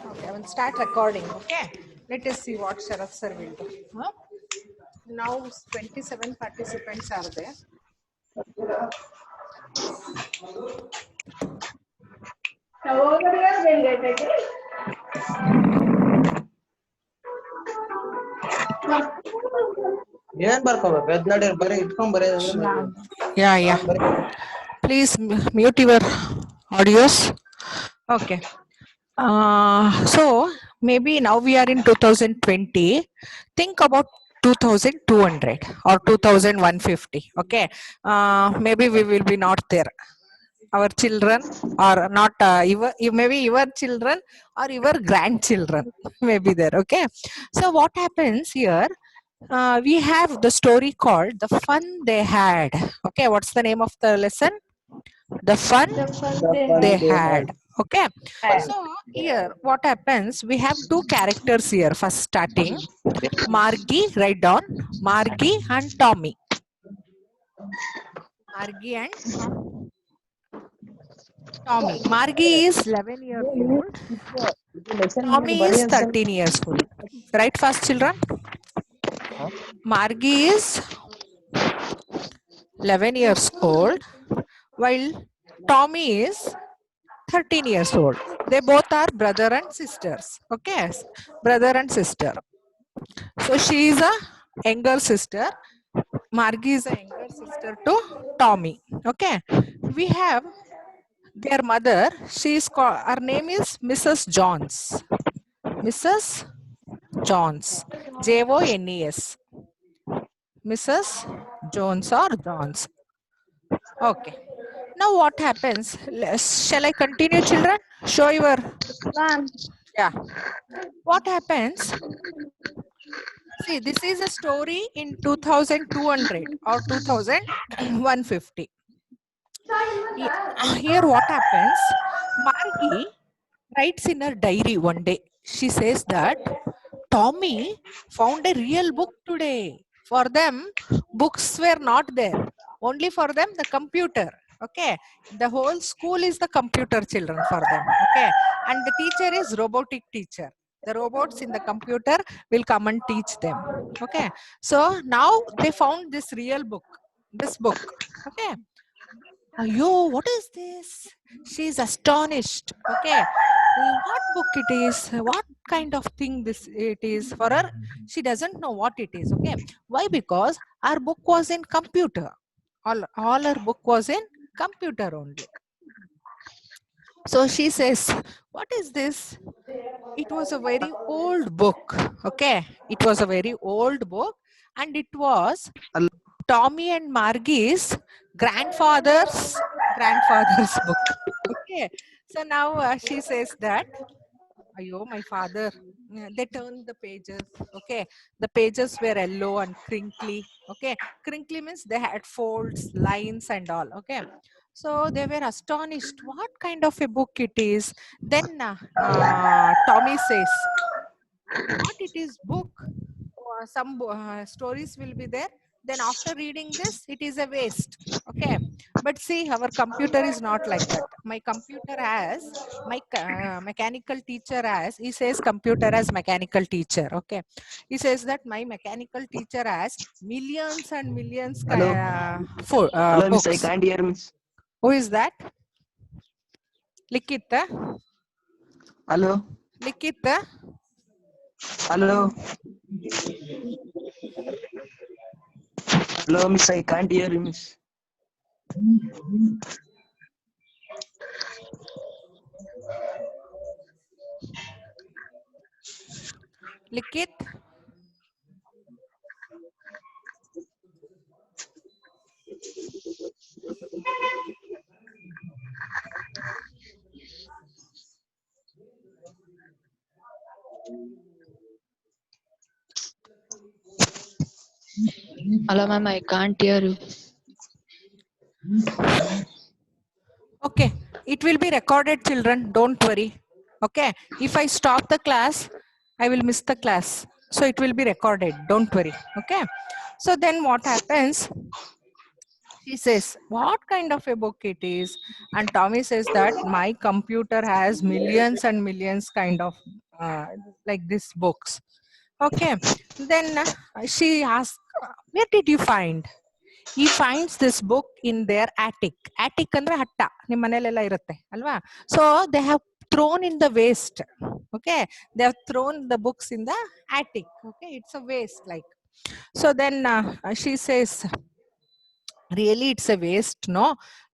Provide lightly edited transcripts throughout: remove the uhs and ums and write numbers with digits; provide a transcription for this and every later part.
Okay, I will start recording. Okay, let us see what Sharath sir will do. Huh? Now 27 participants are there. Yeah. Please mute your audios. Okay. So maybe now we are in 2020. Think about 2200 or 2150. Okay. Maybe we will be not there. Our children or not maybe your children or your grandchildren may be there. Okay. So what happens here? We have the story called The Fun They Had. Okay. What's the name of the lesson? The fun they had. Okay. So here what happens, we have two characters here. First starting Margie, write down Margie and Tommy. Margie and Tommy. Margie is 11 years old. Tommy is 13 years old. Right, fast children? Margie is 11 years old while Tommy is 13 years old. They both are brother and sisters. Okay, brother and sister. So she is a younger sister. Margie is a younger sister to Tommy. Okay, we have their mother. She is called, her name is Mrs. Jones. Mrs. Jones. Jones. Mrs. Jones or Jones. Okay. Now what happens? Shall I continue, children? Show your. Yeah. What happens? See, this is a story in 2200 or 2150. Here what happens? Margie writes in her diary one day. She says that Tommy found a real book today. For them, books were not there. Only for them, the computer. Okay. The whole school is the computer, children, for them. Okay. And the teacher is robotic teacher. The robots in the computer will come and teach them. Okay. So now they found this real book. This book. Okay. Yo, what is this? She's astonished. Okay. What book it is? What kind of thing this it is for her? She doesn't know what it is. Okay. Why? Because our book was in computer. All her book was in computer only. So she says, what is this? It was a very old book. Okay. It was a very old book and it was Tommy and Margie's grandfather's book. Okay. So now she says that, Ayo, my father. They turned the pages. Okay. The pages were yellow and crinkly. Okay. Crinkly means they had folds, lines and all. Okay. So they were astonished. What kind of a book it is? Then Tommy says, what it is book? Some stories will be there. Then after reading this, it is a waste. Okay. But see, our computer is not like that. My computer has, my mechanical teacher has, he says computer as mechanical teacher. Okay. He says that my mechanical teacher has millions and millions Hello, books. Miss, I can't hear, Miss. Who is that? Likita? Hello. Likita? Hello. Hello, Miss, I can't hear, Miss. Likit? Hello, ma'am. I can't hear you. Okay, it will be recorded, children. Don't worry. Okay, if I stop the class, I will miss the class. So it will be recorded. Don't worry. Okay. So then what happens? She says, what kind of a book it is? And Tommy says that my computer has millions and millions kind of like this books. Okay. Then she asks, where did you find? He finds this book in their attic. Attic ಅಂದ್ರೆ ಹಟ್ಟ ನಿಮ್ಮ ಮನೇಲೆಲ್ಲ ಇರುತ್ತೆ ಅಲ್ವಾ? So they have thrown in the waste. Okay, they have thrown the books in the attic. Okay, it's a waste like. So then she says, really it's a waste, no?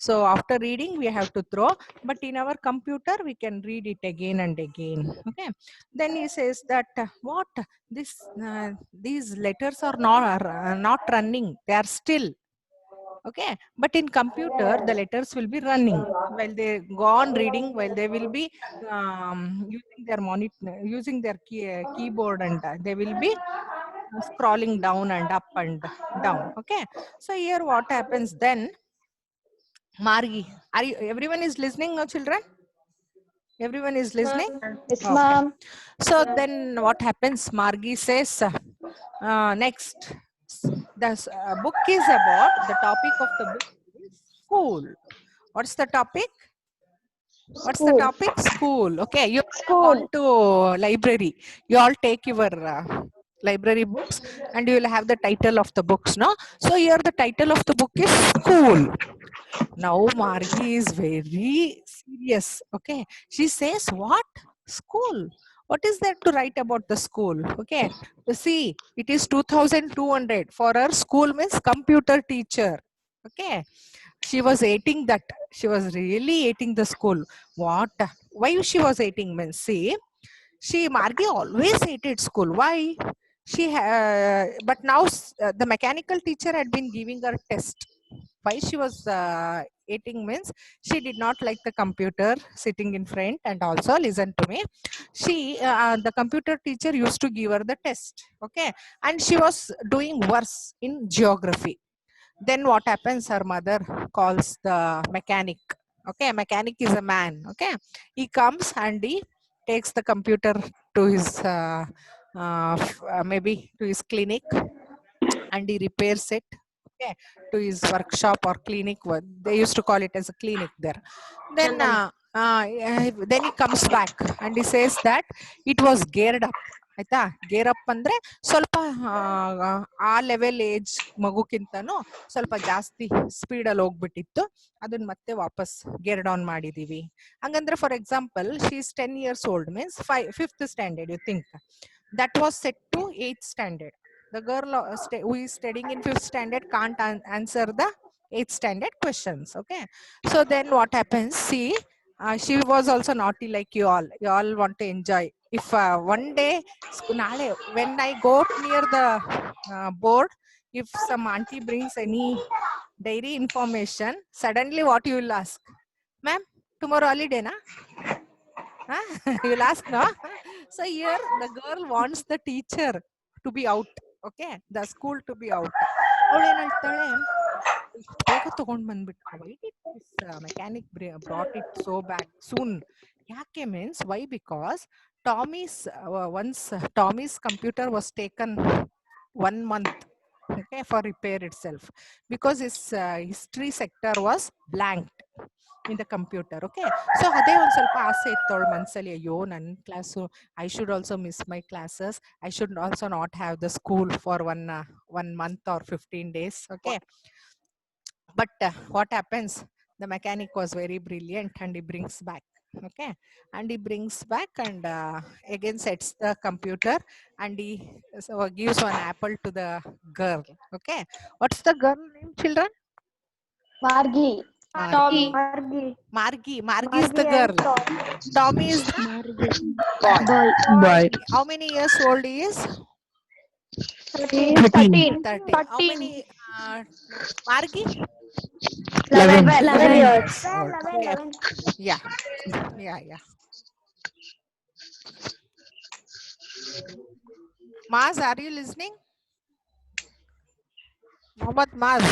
So after reading we have to throw, but in our computer we can read it again and again. Okay, then he says that what this these letters are not running, they are still. Okay, but in computer the letters will be running while they go on reading, while they will be using their monitor, using their keyboard, and they will be scrolling down and up and down. Okay, so here what happens then? Margi, are you, everyone is listening now, children? Everyone is listening? Yes, Okay. ma'am. So then what happens? Margi says, next, the book is about, the topic of the book is school. What's the topic? What's the School. topic? School. Okay, you have School. gone to library. You all take your library books and you will have the title of the books, no? So here the title of the book is school. Now Margi is very serious. Okay, she says, what? School? What is there to write about the school? Okay, to see, it is 2200. For her, school means computer teacher. Okay, she was hating that. She was really hating the school. What? Why she was hating means, see, Margi always hated school. Why? But now the mechanical teacher had been giving her test. Why she was hating means, she did not like the computer sitting in front, and also listen to me. The computer teacher used to give her the test. Okay, and she was doing worse in geography. Then what happens? Her mother calls the mechanic. Okay, mechanic is a man. Okay, he comes and he takes the computer to his maybe to his clinic, and he repairs it. Okay, to his workshop or clinic. They used to call it as a clinic there. Then he comes back and he says that it was geared up. ಆಯ್ತಾ, gear up ಅಂದ್ರೆ ಸ್ವಲ್ಪ ಆ level age ಮಗುಕ್ಕಿಂತನೂ ಸ್ವಲ್ಪ ಜಾಸ್ತಿ speed ಅಲ್ಲಿ ಹೋಗ್ಬಿಟ್ಟಿತ್ತು, ಅದನ್ನ ಮತ್ತೆ ವಾಪಸ್ ಗೇರ್ ಡೌನ್ ಮಾಡಿದೀವಿ. ಹಂಗಂದ್ರೆ for example, she is 10 years old means 5th standard, you think that was set to 8th standard. The girl who is studying in 5th standard can't answer the 8th standard questions. Okay, so then what happens? See, she was also naughty like you all. You all want to enjoy. If one day when I go near the board, if some auntie brings any dairy information, suddenly what you will ask? Ma'am, tomorrow holiday na? Huh? You will ask, no? So here the girl wants the teacher to be out. Okay, the school to be out. ಅವಳು ಏನ್ ಹೇಳ್ತಾಳೆ, ಬೇಗ ತಗೊಂಡ್ ಬಂದ್ಬಿಟ್ಟು, why did this mechanic brought it so back soon? ಯಾಕೆ means, why? Because Tommy's computer was taken 1 month, okay, for repair itself, because his history sector was blanked in the computer. Okay, so ಅದೇ ಒಂದ್ ಸ್ವಲ್ಪ ಆಸೆ ಇತ್ತು ಅವಳ ಮನ್ಸಲ್ಲಿ, ಅಯ್ಯೋ ನನ್ನ class, I should also miss my classes, I should also not have the school for one month or 15 days. Okay, but what happens? The mechanic was very brilliant and he brings back. Okay, and he brings back and again sets the computer, and he gives one apple to the girl. Okay, what's the girl name, children? Margi. Margi. Margi. Margi is the girl. Tommy is the boy. Boy. How many years old he is? 13. 30. How many? Margi? 11 years. Old. Okay. Yeah. Maz, are you listening? Mohammed Maz.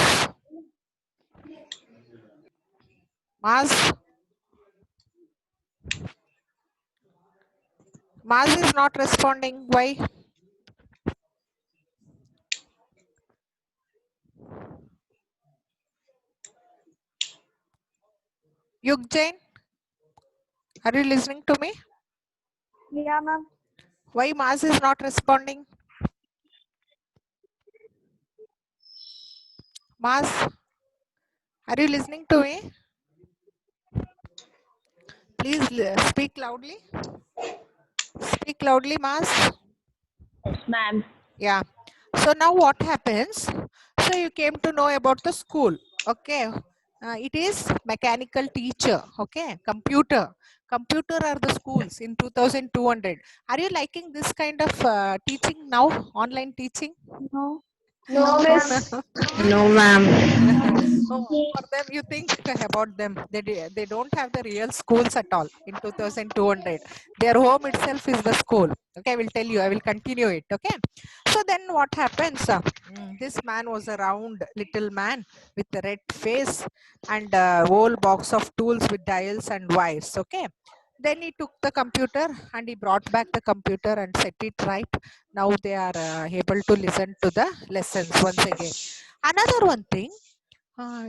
Maz is not responding. Why? Yug Jain, are you listening to me? Yeah, ma'am. Why Mars is not responding? Mars, are you listening to me? Please speak loudly. Speak loudly, Mars. Yes, ma'am. Yeah. So now what happens? So you came to know about the school. Okay. It is mechanical teacher. Okay. Computer are the schools in 2200. Are you liking this kind of teaching now? Online teaching? No. No, Miss. No, ma'am. Oh, for them, you think about them. They don't have the real schools at all in 2200. Their home itself is the school. Okay, I will tell you. I will continue it. Okay. So then what happens? This man was a round little man with a red face and a whole box of tools with dials and wires. Okay. Then he took the computer and he brought back the computer and set it right. Now they are able to listen to the lessons once again. Another one thing,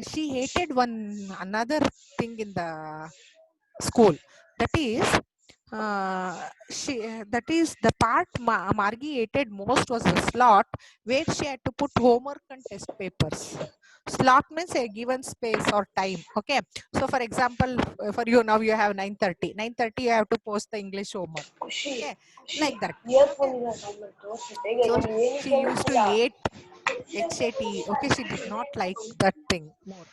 she hated one another thing in the school. That is, that is the part Margie hated most was the slot where she had to put homework and test papers. Slot means a given space or time. Okay. So for example, for you now you have 9:30. 9:30 you have to post the English homework. Okay. Like that. Okay. So she used to hate HAT. Okay, she did not like that thing more.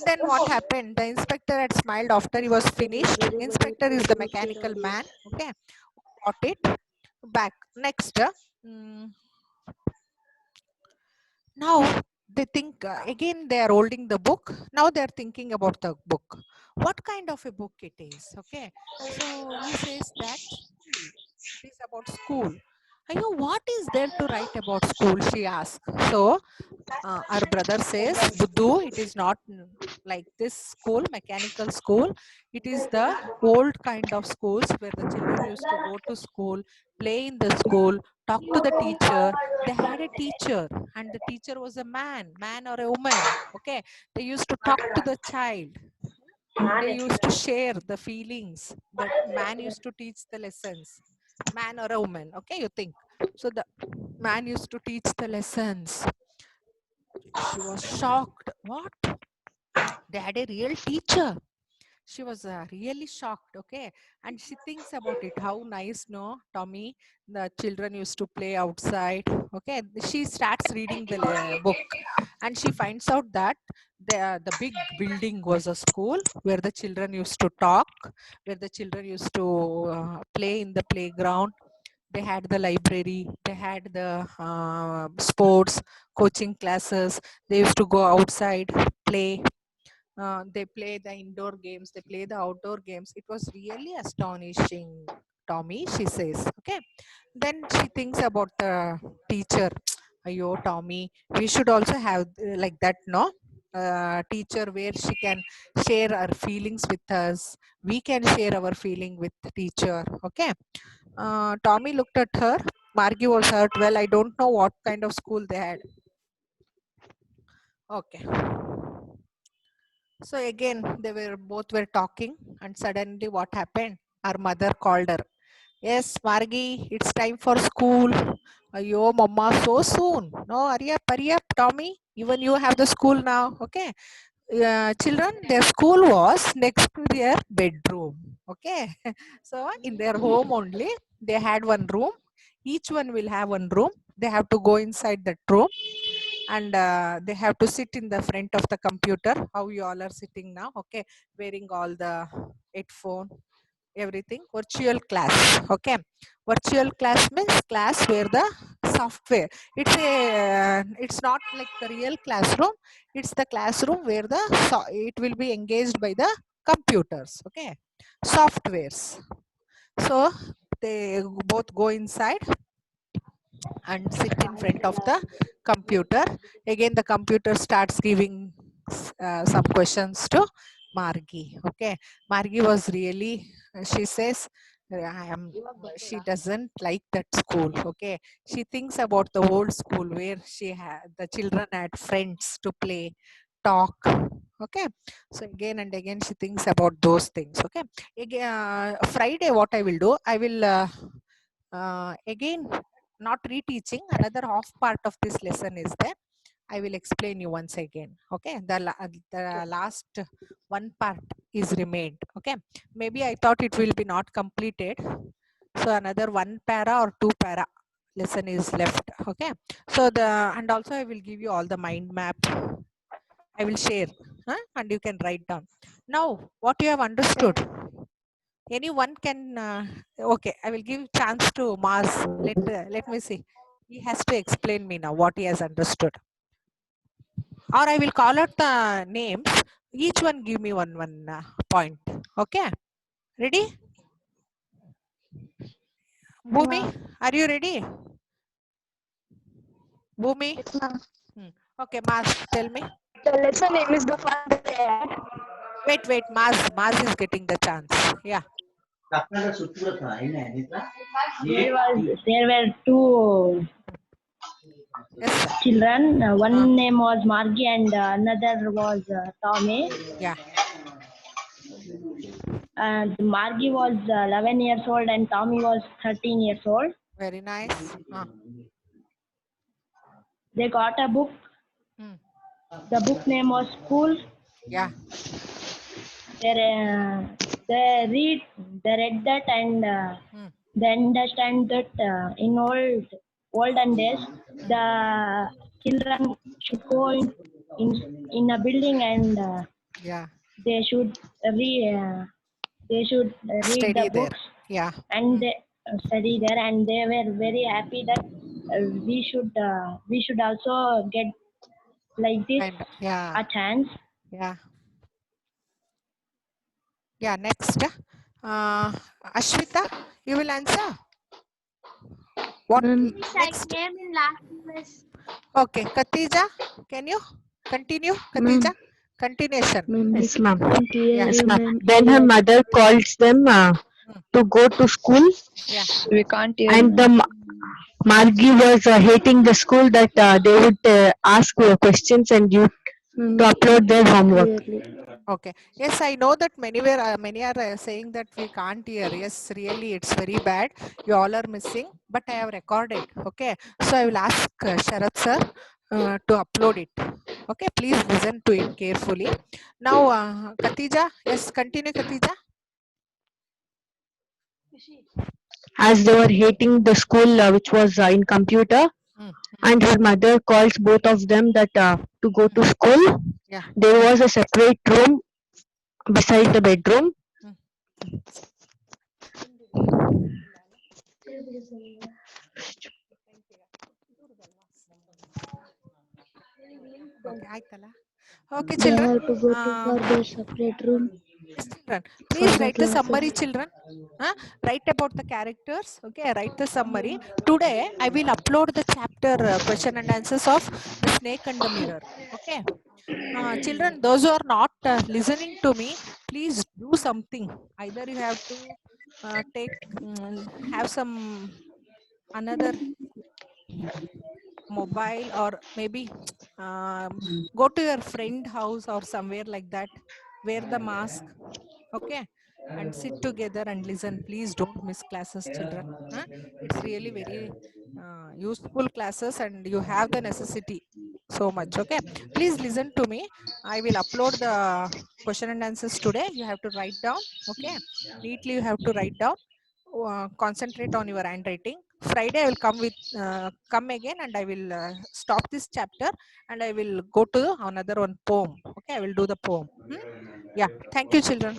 Then what happened? The inspector had smiled after he was finished. Inspector is the mechanical man. Okay, got it back. Next, mm, now they think again they are holding the book. Now they are thinking about the book. What kind of a book it is? Okay, so he says that school. It is about school. Ayyo, what is there to write about school? She asked. So our brother says, Buddhu, it is not like this school, mechanical school. It is the old kind of schools where the children used to go to school, play in the school, talk to the teacher. They had a teacher, and the teacher was a man or a woman. Okay, they used to talk to the child. They used to share the feelings. The man used to teach the lessons. Man or a woman. Okay, you think. So the man used to teach the lessons. She was shocked. What? They had a real teacher. She was really shocked. Okay. And she thinks about it. How nice, no, Tommy? The children used to play outside. Okay. She starts reading the book and she finds out that the big building was a school where the children used to talk, where the children used to play in the playground. They had the library, they had the sports, coaching classes. They used to go outside, play. They play the indoor games, they play the outdoor games. It was really astonishing, Tommy, she says. Okay. Then she thinks about the teacher. Ayo, Tommy, we should also have like that, no? Teacher where she can share her feelings with us. We can share our feeling with the teacher. Okay. Tommy looked at her. Margie was hurt. Well, I don't know what kind of school they had. Okay. So again, they were both were talking, and suddenly what happened? Our mother called her. Yes, Margie, it's time for school. Ayo, mama, so soon. No, hurry up, Tommy. Even you have the school now. Okay. Children, their school was next to their bedroom. Okay. So in their home only, they had one room. Each one will have one room. They have to go inside that room and they have to sit in the front of the computer. How you all are sitting now. Okay. Wearing all the headphone, everything. Virtual class. Okay. Virtual class means class where the software, it's not like the real classroom. It's the classroom where it will be engaged by the computers. Okay. Softwares. So they both go inside and sit in front of the computer. Again, the computer starts giving some questions to Margie. Okay. Margie was really, she says, she doesn't like that school. Okay. She thinks about the old school where the children had friends to play, talk. Okay, so again and again she thinks about those things. Okay, again, Friday what I will do, I will again not reteaching, another half part of this lesson is there. I will explain you once again. Okay, the last one part is remained. Okay, maybe I thought it will be not completed, so another one para or two para lesson is left. Okay, so and also I will give you all the mind map. I will share, and you can write down. Now, what you have understood? Anyone can. Okay, I will give chance to Mars. Let me see. He has to explain me now what he has understood, or I will call out the names. Each one give me one point. Okay, ready? Bhumi, are you ready? Bhumi. Okay, Mars, tell me. The lesson name is the fun they had. Wait. Mars is getting the chance. Yeah. There were two Yes, sir. children. One name was Margie and another was Tommy. Yeah. And Margie was 11 years old and Tommy was 13 years old. Very nice. They got a book. Hmm. The book name was School. Yeah. They read that and they understand that in olden days the children should go in a building and Yeah. they should read Steady the there. books Yeah. and they study there, and they were very happy that we should also get like this And yeah. a chance. Yeah. Yeah. Next. Ashwita, you will answer. What next? came in last class. Okay. Katija, can you continue? Katija, continuation. Yes, ma'am. Yes, ma'am. Then her mother calls them to go to school, Yeah. We can't hear. and the Margie was hating the school that they would ask questions and you to upload their homework. Okay. Yes, I know that many are saying that we can't hear. Yes, really, it's very bad. You all are missing, but I have recorded. Okay. So I will ask Sharat sir to upload it. Okay. Please listen to it carefully. Now, Katija, yes, continue, Katija. As they were hating the school which was in computer, and her mother calls both of them that to go to school. Yeah. There was a separate room beside the bedroom. Okay, ಆಯ್ತಲ್ಲ? Okay, They children. have to go to for their separate room. Yes, children. Please the write the classes. summary, children. Write about the characters. Okay, write the summary. Today, I will upload the chapter question and answers of the snake and the mirror. Okay. Children, those who are not listening to me, please do something. Either you have to have some another mobile, or maybe go to your friend house or somewhere like that, wear the mask. Okay, and sit together and listen. Please don't miss classes, children. It's really very useful classes and you have the necessity so much. Okay, please listen to me. I will upload the question and answers today. You have to write down. Okay, neatly you have to write down. Concentrate on your handwriting. Friday I will come again and I will stop this chapter and I will go to another one poem. Okay, I will do the poem. Yeah, thank you, children.